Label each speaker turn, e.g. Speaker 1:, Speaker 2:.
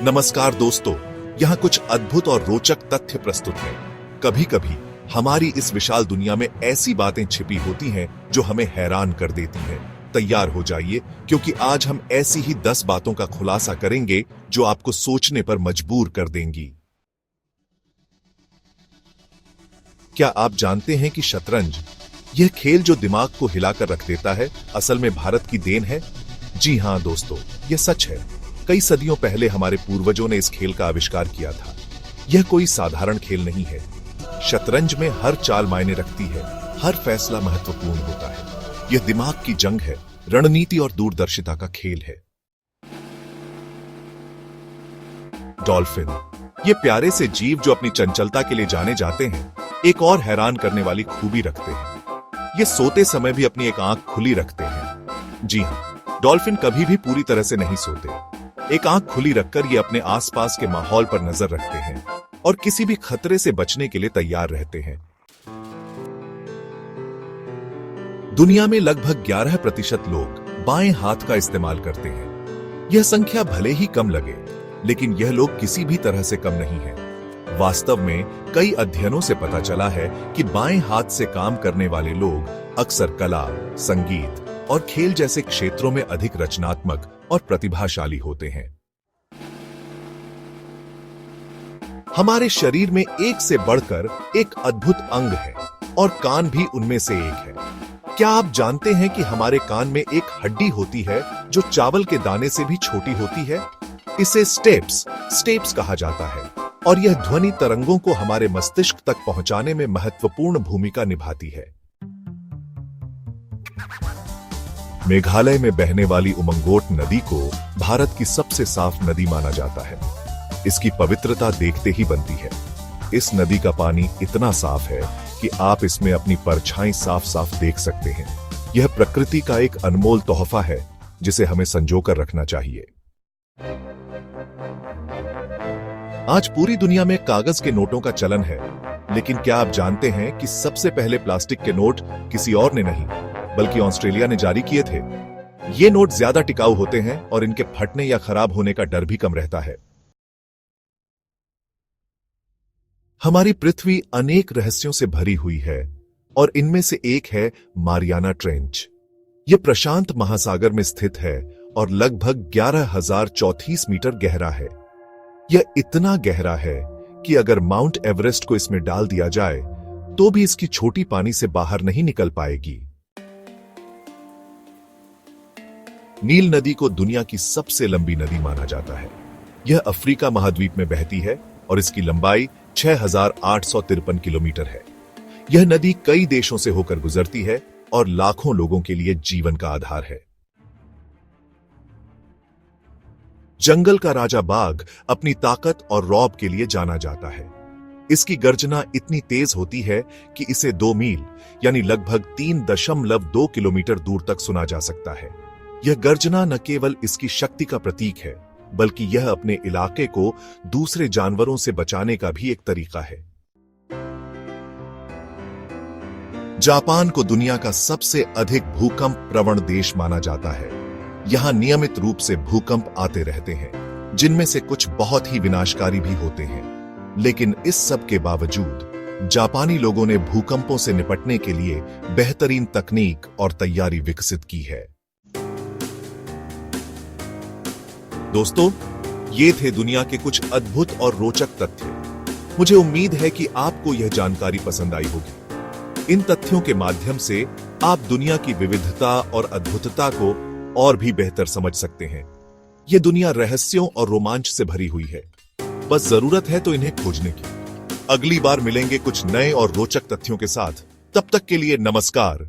Speaker 1: नमस्कार दोस्तों, यहाँ कुछ अद्भुत और रोचक तथ्य प्रस्तुत हैं। कभी कभी हमारी इस विशाल दुनिया में ऐसी बातें छिपी होती हैं जो हमें हैरान कर देती हैं। तैयार हो जाइए, क्योंकि आज हम ऐसी ही 10 बातों का खुलासा करेंगे जो आपको सोचने पर मजबूर कर देंगी। क्या आप जानते हैं कि शतरंज, यह खेल जो दिमाग को हिलाकर रख देता है, असल में भारत की देन है? जी हां दोस्तों, यह सच है। कई सदियों पहले हमारे पूर्वजों ने इस खेल का आविष्कार किया था। यह कोई साधारण खेल नहीं है। शतरंज में हर चाल मायने रखती है, हर फैसला महत्वपूर्ण होता है। यह दिमाग की जंग है, रणनीति और दूरदर्शिता का खेल है। डॉल्फिन, ये प्यारे से जीव जो अपनी चंचलता के लिए जाने जाते हैं, एक और हैरान करने वाली खूबी रखते हैं। ये सोते समय भी अपनी एक आंख खुली रखते हैं। जी हां, डॉल्फिन कभी भी पूरी तरह से नहीं सोते। एक आंख खुली रखकर ये अपने आसपास के माहौल पर नजर रखते हैं और किसी भी खतरे से बचने के लिए तैयार रहते हैं। दुनिया में लगभग 11% लोग बाएं हाथ का इस्तेमाल करते हैं। यह संख्या भले ही कम लगे, लेकिन यह लोग किसी भी तरह से कम नहीं है। वास्तव में कई अध्ययनों से पता चला है कि बाएं हाथ से काम करने वाले लोग अक्सर कला, संगीत और खेल जैसे क्षेत्रों में अधिक रचनात्मक और प्रतिभाशाली होते हैं। हमारे शरीर में एक से बढ़कर एक अद्भुत अंग है और कान भी उनमें से एक है। क्या आप जानते हैं कि हमारे कान में एक हड्डी होती है जो चावल के दाने से भी छोटी होती है? इसे स्टेप्स कहा जाता है और यह ध्वनि तरंगों को हमारे मस्तिष्क तक पहुंचाने में महत्वपूर्ण भूमिका निभाती है। मेघालय में बहने वाली उमंगोट नदी को भारत की सबसे साफ नदी माना जाता है। इसकी पवित्रता देखते ही बनती है। इस नदी का पानी इतना साफ है कि आप इसमें अपनी परछाई साफ साफ देख सकते हैं। यह प्रकृति का एक अनमोल तोहफा है जिसे हमें संजोकर रखना चाहिए। आज पूरी दुनिया में कागज के नोटों का चलन है, लेकिन क्या आप जानते हैं कि सबसे पहले प्लास्टिक के नोट किसी और ने नहीं, बल्कि ऑस्ट्रेलिया ने जारी किए थे। ये नोट ज्यादा टिकाऊ होते हैं और इनके फटने या खराब होने का डर भी कम रहता है। हमारी पृथ्वी अनेक रहस्यों से भरी हुई है और इनमें से एक है मारियाना ट्रेंच। यह प्रशांत महासागर में स्थित है और लगभग 11,034 मीटर गहरा है। यह इतना गहरा है कि अगर माउंट एवरेस्ट को इसमें डाल दिया जाए तो भी इसकी छोटी पानी से बाहर नहीं निकल पाएगी। नील नदी को दुनिया की सबसे लंबी नदी माना जाता है। यह अफ्रीका महाद्वीप में बहती है और इसकी लंबाई 6,853 किलोमीटर है। यह नदी कई देशों से होकर गुजरती है और लाखों लोगों के लिए जीवन का आधार है। जंगल का राजा बाघ अपनी ताकत और रौब के लिए जाना जाता है। इसकी गर्जना इतनी तेज होती है कि इसे 2 मील यानी लगभग 3.2 किलोमीटर दूर तक सुना जा सकता है। यह गर्जना न केवल इसकी शक्ति का प्रतीक है, बल्कि यह अपने इलाके को दूसरे जानवरों से बचाने का भी एक तरीका है। जापान को दुनिया का सबसे अधिक भूकंप प्रवण देश माना जाता है। यहां नियमित रूप से भूकंप आते रहते हैं, जिनमें से कुछ बहुत ही विनाशकारी भी होते हैं। लेकिन इस सब के बावजूद जापानी लोगों ने भूकंपों से निपटने के लिए बेहतरीन तकनीक और तैयारी विकसित की है। दोस्तों, ये थे दुनिया के कुछ अद्भुत और रोचक तथ्य। मुझे उम्मीद है कि आपको यह जानकारी पसंद आई होगी। इन तथ्यों के माध्यम से आप दुनिया की विविधता और अद्भुतता को और भी बेहतर समझ सकते हैं। यह दुनिया रहस्यों और रोमांच से भरी हुई है, बस जरूरत है तो इन्हें खोजने की। अगली बार मिलेंगे कुछ नए और रोचक तथ्यों के साथ। तब तक के लिए नमस्कार।